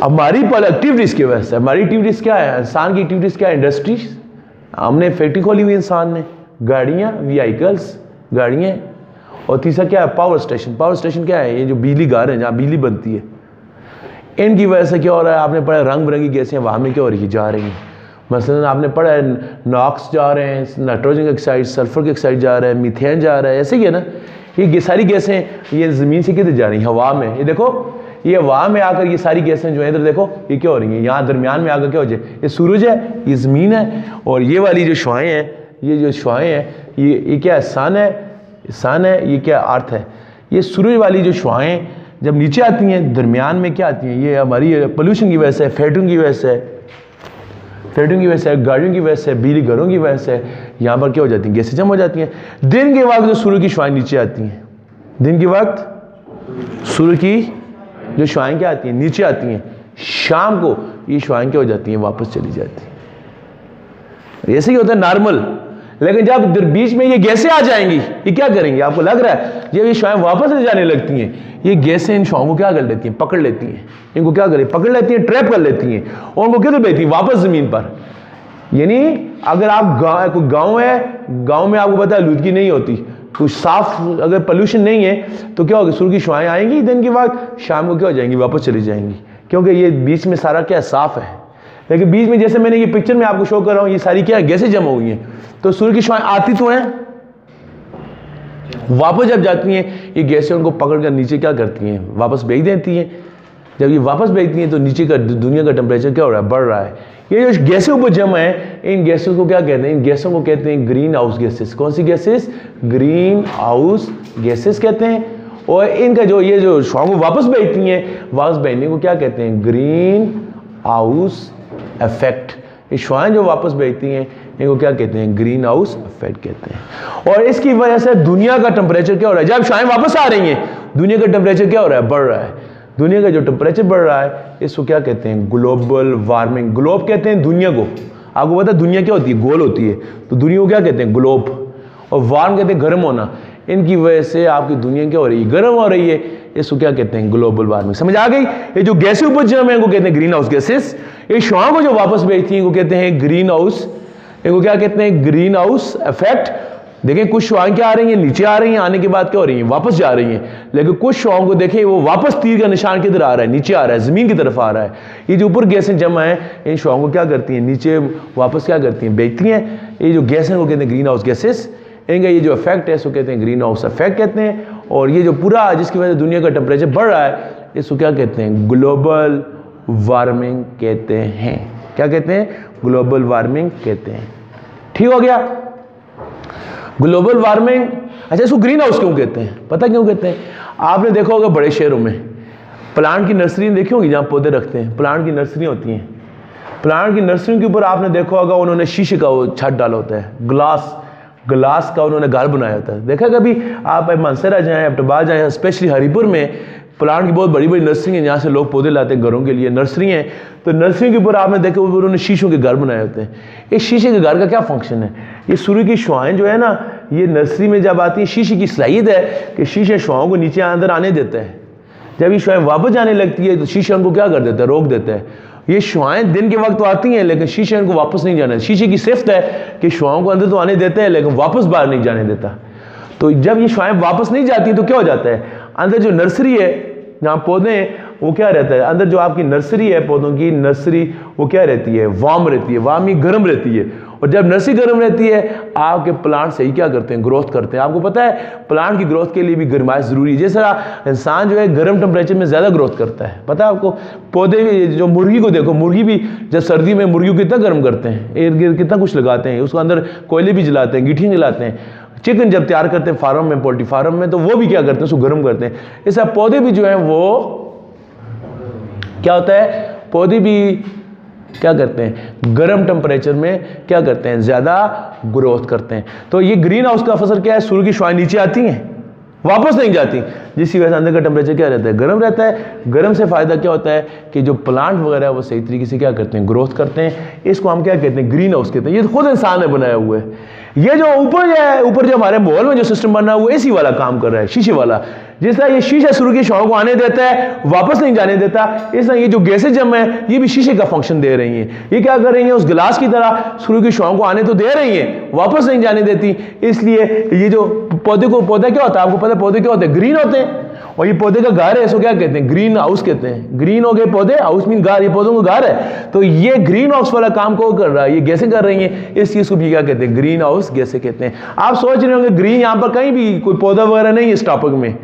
Speaker 1: हमारी एक्टिविटीज़ की वजह से, हमारी एक्टिविटीज़ क्या है? इंसान की एक्टिविटीज़ क्या है? इंडस्ट्रीज, हमने फैक्ट्री खोली हुई इंसान ने, गाड़ियाँ, व्हीकल्स, गाड़ियाँ, और तीसरा क्या है? Power station. पावर स्टेशन क्या है? ये जो बिजली घर है, जहाँ बिजली बनती है, इनकी वजह से क्या हो रहा है? आपने पढ़ा रंग बिरंगी गैसें वहाँ में क्या हो रही है? जा रही हैं। मसलन आपने पढ़ा है नॉक्स जा रहे हैं, नाइट्रोजन ऑक्साइड, सल्फर ऑक्साइड जा रहा है, मीथेन जा रहा है, ऐसे ही है ना। ये सारी गैसें ये ज़मीन से किधर जा रही हैं? हवा में। ये देखो, ये हवा में आकर ये सारी गैसें जो है इधर देखो ये क्या हो रही हैं? यहाँ दरमियान में आकर क्या हो जाए? ये सूरज है, ये ज़मीन है, और ये वाली जो शुआएँ हैं, ये जो शुआएँ हैं, ये क्या है? सन है, सन है, ये क्या? अर्थ है। ये सूरज वाली जो शुआएँ जब नीचे आती हैं, दरमियान में क्या आती हैं? ये हमारी पोल्यूशन की वजह से, फैक्ट्रियों की वजह से, गाड़ियों की वजह से, बिजली घरों की वजह से यहाँ पर क्या हो जाती हैं? गैसें जम हो जाती हैं। दिन के वक्त जो सूर्य की शुआएं नीचे आती हैं, दिन के वक्त सूर्य की जो शुआएं क्या आती हैं? नीचे आती हैं। शाम को ये शुआएं क्या हो जाती हैं? वापस चली जाती हैं। ऐसे ही होता है नॉर्मल। लेकिन जब बीच में ये गैसें आ जाएंगी, ये क्या करेंगी? आपको लग रहा है जब ये शुआएं वापस ले जाने लगती हैं, ये गैसें इन शुआओं को क्या कर लेती हैं? पकड़ लेती हैं। इनको क्या करें? पकड़ लेती हैं, ट्रैप कर लेती हैं, और उनको किधर भेजती हैं? वापस ज़मीन पर। यानी अगर आप कोई गाँव है, गाँव में आपको पता है आलूदगी नहीं होती, कुछ साफ अगर पोल्यूशन नहीं है, तो क्या होगा? सूर्य की शुआएं आएंगी दिन के बाद, शाम को क्या हो जाएंगी? वापस चली जाएंगी, क्योंकि ये बीच में सारा क्या साफ है। लेकिन बीच में जैसे मैंने ये पिक्चर में आपको शो कर रहा हूँ, ये सारी क्या गैसें जमा हुई हैं। तो सूर्य की शुआएं आती तो हैं, वापस जब जाती हैं ये गैसें उनको पकड़ कर नीचे क्या करती हैं? वापस भेज देती हैं। जब ये वापस भेजती हैं तो नीचे का दुनिया का टेम्परेचर क्या हो रहा है? बढ़ रहा है। ये जो गैसें ऊपर जमा है, इन गैसों को क्या कहते हैं? इन गैसों को कहते हैं ग्रीन हाउस गैसेस। कौन सी गैसेस? ग्रीन हाउस गैसेस कहते हैं। और इनका जो ये जो शुआओं को वापस भेजती हैं, वापस भेजने को क्या कहते हैं? Green house effect. ये शुआएं जो वापस भेजती हैं, इनको क्या कहते हैं? ग्रीन हाउस इफेक्ट कहते हैं। और इसकी वजह से दुनिया का टेम्परेचर क्या हो रहा है? जब शुआएं वापस आ रही हैं, दुनिया का टेम्परेचर क्या हो रहा है? बढ़ रहा है। दुनिया का जो टेम्परेचर बढ़ रहा है, इसको क्या कहते हैं? Global warming. ग्लोब कहते हैं दुनिया को। आपको पता है दुनिया क्या होती है? गोल होती है। तो दुनिया को क्या कहते हैं? ग्लोब। और वार्म कहते हैं गर्म होना। इनकी वजह से आपकी दुनिया क्या हो रही है? गर्म हो रही है। इसको क्या कहते हैं? Global warming. समझ आ गई? ये जो गैसें ऊपर जम है, इनको कहते हैं ग्रीन हाउस गैसेस। ये शुआओं को जो वापस भेजती हैं, इनको कहते हैं ग्रीन हाउस, इनको क्या कहते हैं? Green house effect. देखें कुछ शुआएं क्या आ रही हैं? नीचे आ रही हैं, आने के बाद क्या हो रही हैं? वापस जा रही हैं। लेकिन कुछ शुआओं को देखें, वो वापस तीर का निशान किधर आ रहा है? नीचे आ रहा है, ज़मीन की तरफ आ रहा है। ये जो ऊपर गैसें जमा है, इन शुआओं को क्या करती हैं? नीचे वापस क्या करती हैं? भेजती हैं। ये जो गैसें को कहते हैं ग्रीन हाउस गैसेस। इनका ये जो इफेक्ट है इसको कहते हैं ग्रीन हाउस इफेक्ट कहते हैं। और ये जो पूरा जिसकी वजह से दुनिया का टेम्परेचर बढ़ रहा है, इसको क्या कहते हैं? ग्लोबल वार्मिंग कहते हैं। क्या कहते हैं? ग्लोबल वार्मिंग कहते हैं। ठीक हो गया? Global warming. अच्छा, इसको ग्रीन हाउस क्यों कहते हैं? पता क्यों कहते हैं? आपने देखा होगा बड़े शहरों में प्लांट की नर्सरी देखी होगी, जहाँ पौधे रखते हैं, प्लांट की नर्सरी होती हैं। प्लांट की नर्सरी के ऊपर आपने देखा होगा उन्होंने शीशे का वो छत डाला होता है, ग्लास का उन्होंने घर बनाया होता है। देखा कभी आप मानसरा जाएँ, अब्टबा जाएँ, स्पेशली हरीपुर में प्लांट की बहुत बड़ी बड़ी नर्सरी है, जहाँ से लोग पौधे लाते हैं घरों के लिए, नर्सरी हैं। तो नर्सरी के ऊपर आपने देखा उन्होंने शीशों के घर बनाए होते हैं। इस शीशे के घर का क्या फंक्शन है? ये सूर्य की शुआएं जो है ना, ये नर्सरी में जब आती है, शीशे की सलाहियत है कि शीशे शुआओं को नीचे अंदर आने देता है। जब ये शुआएं वापस जाने लगती है तो शीशे उनको क्या कर देता है? रोक देता है। ये शुआएं दिन के वक्त तो आती हैं, लेकिन शीशे उनको वापस नहीं जाने। शीशे की सिफ्त है कि शुआओं को अंदर तो आने देते हैं, लेकिन वापस बाहर नहीं जाने देता। तो जब ये शुआएं वापस नहीं जाती तो क्या हो जाता है? अंदर जो नर्सरी है, जहाँ पौधे हैं, वो क्या रहता है? अंदर जो आपकी नर्सरी है, पौधों की नर्सरी, वो क्या रहती है? वार्म रहती है, वार्म ही गर्म रहती है। और जब नर्सरी गर्म रहती है, आपके प्लांट सही क्या करते हैं? ग्रोथ करते हैं। आपको पता है प्लांट की ग्रोथ के लिए भी गर्माइश ज़रूरी है। जिस तरह इंसान जो है गर्म टेम्परेचर में ज़्यादा ग्रोथ करता है, पता है आपको? पौधे भी, जो मुर्गी को देखो, मुर्गी भी जब सर्दी में मुर्गी को कितना गर्म करते हैं, इर्द गिर्द कितना कुछ लगाते हैं, उसको अंदर कोयले भी जलाते हैं, गिट्टियाँ जलाते हैं। चिकन जब तैयार करते हैं फार्म में, पोल्ट्री फार्म में, तो वो भी क्या करते हैं? उसको गर्म करते हैं। इस पौधे भी जो है वो क्या होता है? पौधे भी क्या करते हैं? गर्म टेम्परेचर में क्या करते हैं? ज़्यादा ग्रोथ करते हैं। तो ये ग्रीन हाउस का असर क्या है? सूर्य की शुआएं नीचे आती हैं, वापस नहीं जाती, जिसकी वजह से अंदर का टेम्परेचर क्या रहता है? गर्म रहता है। गर्म से फ़ायदा क्या होता है कि जो प्लांट वगैरह है वो सही तरीके से क्या करते हैं? ग्रोथ करते हैं। इसको हम क्या कहते हैं? ग्रीन हाउस कहते हैं। ये खुद इंसान ने बनाया हुआ है। ये जो ऊपर है, ऊपर जो हमारे माहौल में जो सिस्टम बना हुआ है, इसी वाला काम कर रहा है, शीशे वाला। जिस तरह ये शीशा सूर्य की शुआओं को आने देता है, वापस नहीं जाने देता, इस तरह ये जो गैसें जम है, ये भी शीशे का फंक्शन दे रही हैं। ये क्या कर रही हैं? उस गिलास की तरह सूर्य की शुआओं को आने तो दे रही हैं, वापस नहीं जाने देती। इसलिए ये जो पौधे को, पौधा क्या होता है आपको पता है? पौधे क्या होते हैं? ग्रीन होते हैं। और ये पौधे का घर है, इसको क्या कहते हैं? ग्रीन हाउस कहते हैं। ग्रीन हो गए पौधे, हाउस मीन घर, ये पौधों का घर है। तो ये ग्रीन हाउस वाला काम को कर रहा है, ये गैसें कर रही हैं, इस चीज़ को भी क्या कहते हैं? ग्रीन हाउस गैसें कहते हैं। आप सोच रहे होंगे ग्रीन यहाँ पर कहीं भी कोई पौधा वगैरह नहीं है इस टॉपिक में।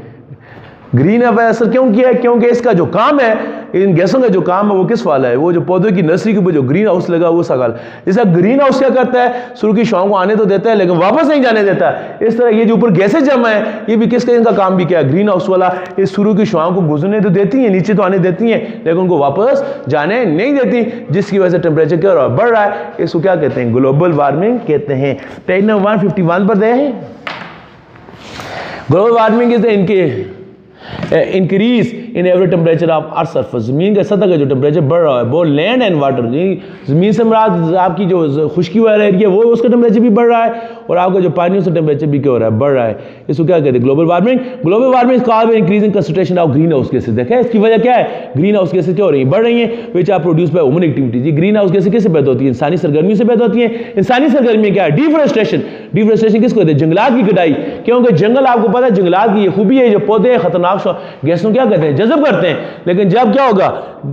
Speaker 1: ग्रीन असर क्यों किया है? क्योंकि इसका जो काम है, इन गैसों का जो काम है, वो किस वाला है? वो जो पौधों की नर्सरी के ऊपर जो ग्रीन हाउस लगा वो सवाल। जैसा ग्रीन हाउस क्या करता है? सूर्य की शुआओं को आने तो देता है, लेकिन वापस नहीं जाने देता। इस तरह ये जो ऊपर गैसें जमा है, ये भी किसका, इनका काम भी क्या है? ग्रीन हाउस वाला। इस सूर्य की शुआओं को गुजरने तो देती हैं, नीचे तो आने देती हैं, लेकिन उनको वापस जाने नहीं देती, जिसकी वजह से टेम्परेचर क्या हो रहा है? बढ़ रहा है। इसको क्या कहते हैं? ग्लोबल वार्मिंग कहते हैं। पेज नंबर 151 पर दें। ग्लोबल वार्मिंग इज इनके increase in average temperature of earth surface. ज़मीन के सतह का जो टेम्परेचर बढ़ रहा है, बोथ लैंड एंड वाटर, ज़मीन से मुराद आपकी जो खुश्की वाला एरिया वो, उसका टेम्परेचर भी बढ़ रहा है, और आपका जो पानी उसका टेम्परेचर भी क्या हो रहा है? बढ़ रहा है। इसको क्या कहते हैं? Global warming. Global warming is called by increasing concentration of green house gases. देखा इसकी वजह क्या है? ग्रीन हाउस गैसेस क्या हो रही है? बढ़ रही है, which are produce by human activities. ये ग्रीन हाउस गैसेस किससे पैदा होती है? इंसानी सरगर्मी से पैदा होती है। इंसानी सरगर्मी क्या है? डिफोरेस्टेशन। डिफोरेस्टेशन किसको कहते हैं? जंगलात की कटाई। क्योंकि जंगल, आपको पता है जंगलात की ये खूबी है, जो पौधे खतरनाक गैसों क्या कहते हैं? जज़ब करते हैं। लेकिन जब क्या होगा?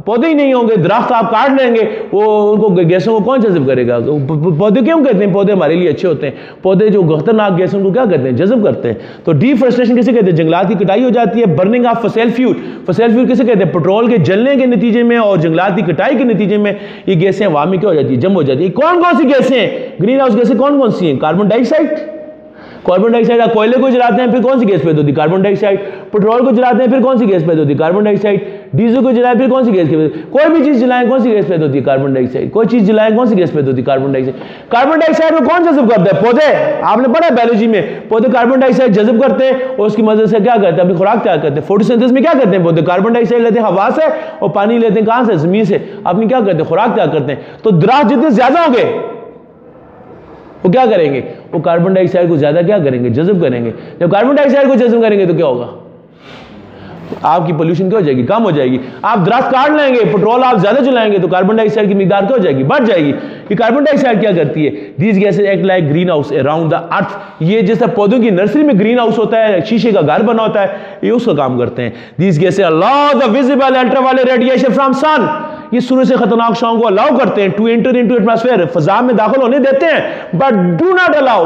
Speaker 1: पौधे ही नहीं होंगे, दरख्त आप काट लेंगे, वो उनको गैसों को कौन जज़ब करेगा? पौधे क्यों कहते हैं पौधे हमारे लिए अच्छे होते हैं? पौधे जो खतरनाक गैसों को क्या कहते हैं? जज़ब करते हैं। तो डिफोरेस्टेशन किसे कहते हैं? जंगलात की कटाई हो जाती है। Burning of fossil fuel. Fossil fuel किसे कहते हैं? पेट्रोल के जलने के नतीजे में और जंगलात की कटाई के नतीजे में ये गैसें हवा में क्या हो जाती है? जम हो जाती है। कौन कौन सी गैसें हैं? ग्रीन हाउस गैसें कौन कौन सी हैं? Carbon dioxide. Carbon dioxide. आप कोयले को जलाते हैं, फिर कौन सी गैस पैदा होती है? Carbon dioxide. पेट्रोल को जलाते हैं, फिर कौन सी गैस पैदा होती है? Carbon dioxide. डीजल को जलाएं, फिर कौन सी गैस पैदा होती है? कोई भी चीज जलाएं, कौन सी गैस पैदा होती है? Carbon dioxide. कोई चीज जलाएं, कौन सी गैस पैदा होती है? Carbon dioxide. कार्बन डाइऑक्साइड को कौन जज़ब करता है? पौधे। आपने पढ़ा बायोलॉजी में, पौधे कार्बन डाइऑक्साइड जज़ब करते हैं और उसकी मदद से क्या करते हैं? अपनी खुराक तैयार करते हैं। फोटोसिंथेसिस में क्या करते हैं पौधे? कार्बन डाइऑक्साइड लेते हैं हवा से, और पानी लेते हैं कहां से? जमीन से। अपनी क्या करते हैं? खुराक तैयार करते हैं। तो दरख्त जितने ज्यादा होंगे वो क्या करेंगे? वो कार्बन डाइऑक्साइड को ज्यादा क्या करेंगे? जज़ब करेंगे। जब कार्बन डाइऑक्साइड को जज़ब करेंगे तो क्या होगा? आपकी पोल्यूशन क्या हो जाएगी? कम हो जाएगी। आप दरख्त काट लेंगे, पेट्रोल आप ज्यादा जलाएंगे तो कार्बन डाइऑक्साइड की मिकदार क्या हो जाएगी? बढ़ जाएगी। ये कार्बन डाइऑक्साइड क्या करती है? These gases act like green house around the earth. ये जैसे पौधों की नर्सरी में ग्रीन हाउस होता है, शीशे का घर बना होता है, ये उसका काम करते हैं। These gases allow the visible ultraviolet radiation from sun. ये सूर्य से खतरनाक शुआओं को अलाउ करते हैं टू एंटर इनटू एटमॉस्फेयर, फजा में दाखिल होने देते हैं, बट डू नॉट अलाउ,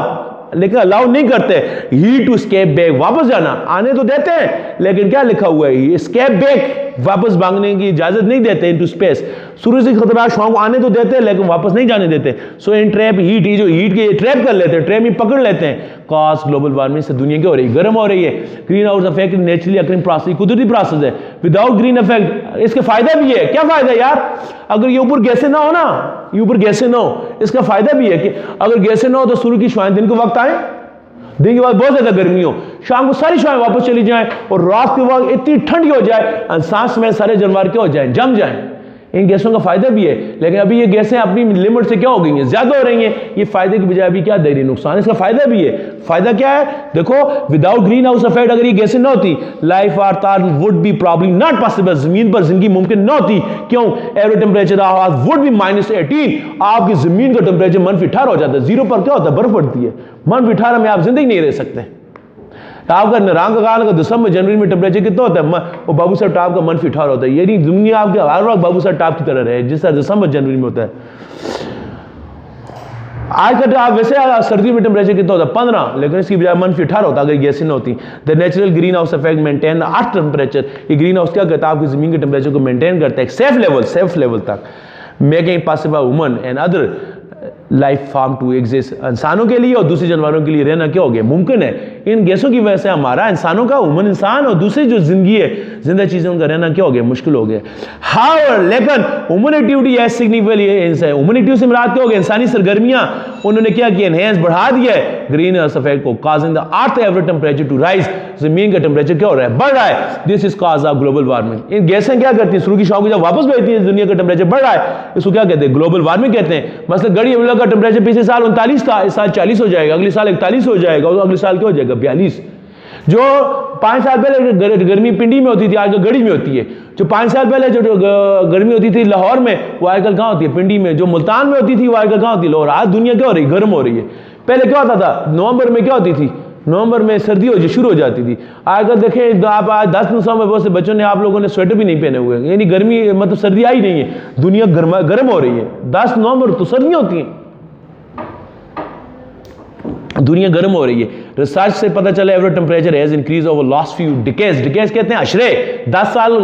Speaker 1: लेकिन अलाउ नहीं करते हीट टू एस्केप बैक, वापस जाना। आने तो देते हैं, लेकिन क्या लिखा हुआ है? एस्केप बैक, वापस भागने की इजाजत नहीं देते इनटू स्पेस। सूर्य से खतरनाक शुआओं को आने तो देते हैं, लेकिन वापस नहीं जाने देते। सो इन ट्रैप हीट, ये जो हीट के ट्रैप कर लेते हैं, ट्रैप में पकड़ लेते हैं। कॉज ग्लोबल वार्मिंग से दुनिया क्या हो रही है? गर्म हो रही है। Greenhouse effect naturally occurring process, कुदरती प्रोसेस है। विदाउट ग्रीन इफेक्ट, इसके फायदा भी है। क्या फायदा है यार? अगर ये ऊपर गैसें ना हो ना, ये ऊपर गैसें ना हो, इसका फायदा भी है कि अगर गैसें ना हो तो सूर्य की शुआएं दिन के वक्त आए, दिन के बाद बहुत ज़्यादा गर्मी हो, शाम को सारी शाम वापस चली जाएं और रात के वक्त इतनी ठंडी हो जाए सांस में सारे जानवर क्या हो जाएं, जम जाएं। इन गैसों का फायदा भी है, लेकिन अभी ये गैसें अपनी लिमिट से क्या हो गई हैं, ज्यादा हो रही हैं। ये फायदे की बजाय अभी क्या दे रही है, नुकसान। इसका फायदा भी है। फायदा क्या है, देखो विदाउट ग्रीन हाउस इफेक्ट अगर ये गैसें ना होती, life on earth would be probably not possible, जमीन पर जिंदगी मुमकिन ना होती। क्यों? Average temperature would be -18। आपकी जमीन का टेम्परेचर -18 हो जाता है। जीरो पर क्या होता है, बर्फ पड़ती है। -18 में आप जिंदगी नहीं रह सकते। आपका नारंग का दिसंबर जनवरी में टेम्परेचर कितना होता है, वो बाबू साहब टाप का -18 होता है। ये नहीं दुनिया आपके हर वक्त बाबू साहब टाप की तरह रहे, जिस तरह दिसंबर जनवरी में होता है। आज का आप वैसे सर्दी में टेम्परेचर कितना होता है, 15, लेकिन इसकी बजाय -18 होता अगर गैसें न होती। The natural green house effect maintain the earth temperature. ये ग्रीन हाउस क्या करता है, आपकी जमीन के टेम्परेचर को मेंटेन करता है सेफ लेवल तक, making possible woman and other life form to exist. इंसानों के लिए और दूसरे जानवरों के लिए रहना क्या हो गया, मुमकिन है। इन गैसों की वजह से हमारा इंसानों का, ह्यूमन इंसान और दूसरी जो जिंदगी है, जिंदा चीजें उनका रहना क्या हो गया, मुश्किल हो गया। हाँ, लेकिन human activity as significant, human activity से मुराद क्या हो गया, इंसानी सरगर्मियां उन्होंने क्या किया, एनहेंस बढ़ा दिया है ग्रीन हाउस इफेक्ट को, causing the earth average temperature to rise. जमीन का टेम्परेचर क्या हो रहा है, बढ़ रहा है। This is cause of global warming. इन गैसें क्या करती हैं, शुरू की शौक जब वापस भेजती है, दुनिया का टेम्परेचर बढ़ रहा है, इसको क्या कहते हैं, ग्लोबल वार्मिंग कहते हैं। मतलब गड़ी अमला का टेम्परेचर पिछले साल 39 था, इस साल 40 हो जाएगा, अगले साल 41 हो जाएगा, और अगले साल क्या हो जाएगा, 42। जो 5 साल पहले गर्मी पिंडी में होती थी, आजकल गड़ी में होती है। जो 5 साल पहले जो गर्मी होती थी लाहौर में, वो आजकल कहाँ होती है, पिंडी में। जो मुल्तान में होती थी, वो आजकल कहाँ होती है, लाहौर। आज दुनिया क्या हो रही है, गर्म हो रही है। पहले क्या होता था, नवंबर में क्या होती थी, नवंबर में सर्दी हो शुरू हो जाती थी। आजकल देखें, आप आज 10 दिनों में बहुत से बच्चों ने, आप लोगों ने स्वेटर भी नहीं पहने हुए, यानी गर्मी मतलब सर्दी आई नहीं है, दुनिया गर्म हो रही है। 10 नवंबर तो सर्दियाँ होती हैं, दुनिया गर्म हो रही है। रिसर्च से पता चला average temperature has increase over last few decades. Decades कहते हैं अशरे, 10 साल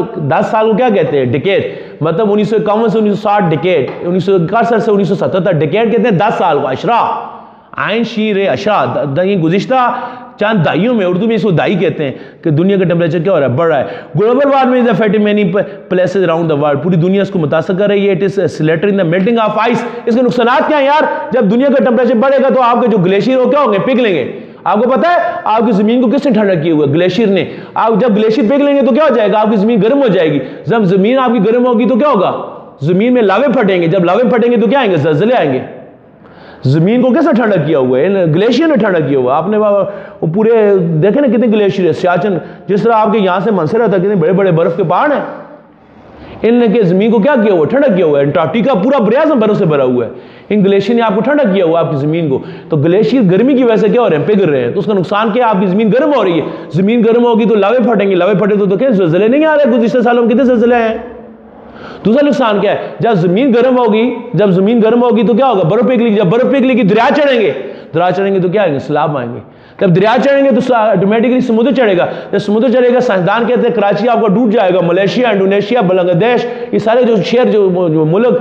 Speaker 1: को क्या कहते हैं, डिकेड। मतलब 1951 से 1960 डिकेड, 1961 से 1970 तक डिकेड कहते हैं 10 साल को। अशरा आइन शी रे अशरा, गुज़िश्ता चंद दाइयों में, उर्दू में इसको दाई कहते हैं, कि दुनिया का टेम्परेचर क्या हो रहा है, बढ़ रहा है। Global warming is affecting many places around the world. पूरी दुनिया इसको मुतासर कर रही है। It is accelerating the melting of ice. इसके नुकसानात क्या है यार, जब दुनिया का टेम्परेचर बढ़ेगा तो आपके जो ग्लेशियर हो क्या होंगे, पिघलेंगे। आपको पता है आपकी जमीन को किसने ठंडा किया हुआ है, ग्लेशियर ने। आप जब ग्लेशियर पिघलेंगे तो क्या हो जाएगा, आपकी जमीन गर्म हो जाएगी। जब जमीन आपकी गर्म होगी तो क्या होगा, जमीन में लावे फटेंगे। जब लावे फटेंगे तो क्या आएंगे, ज़लज़ले आएंगे। जमीन को कैसे ठंडा किया हुआ है, ग्लेशियर ने ठंडा किया हुआ है। आपने वो पूरे देखे ना कितने ग्लेशियर है, सियाचिन जिस तरह आपके यहाँ से मंसर रहता है, कितने बड़े बड़े बर्फ के पहाड़ हैं। इनने के जमीन को क्या किया हुआ, ठंडा किया हुआ है। अंटार्कटिका पूरा बरियाज़म बर्फ से भरा हुआ है, इन ग्लेशियर ने आपको ठंडा किया हुआ है आपकी जमीन को। तो ग्लेशियर गर्मी की वजह से क्या हो रहे हैं, पिघल रहे हैं। तो उसका नुकसान क्या है, आपकी जमीन गर्म हो रही है। जमीन गर्म होगी तो लावे फटेंगे, लावे फटे तो क्या ज़लज़ले नहीं आ रहे। गुज़िश्ता सालों में कितने ज़लज़ले हैं। दूसरा नुकसान क्या है, जब जमीन गर्म होगी तो क्या होगा, बर्फ पिघलेगी। जब बर्फ पिघलेगी दरिया चढ़ेंगे तो क्या आएंगे, सैलाब आएंगे। जब दरिया चढ़ेंगे तो ऑटोमेटिकली समुद्र चढ़ेगा। जब समुद्र चढ़ेगा, साइंसदान कहते हैं कराची आपका डूब जाएगा। मलेशिया, इंडोनेशिया, बांग्लादेश, ये सारे जो शहर जो मुल्क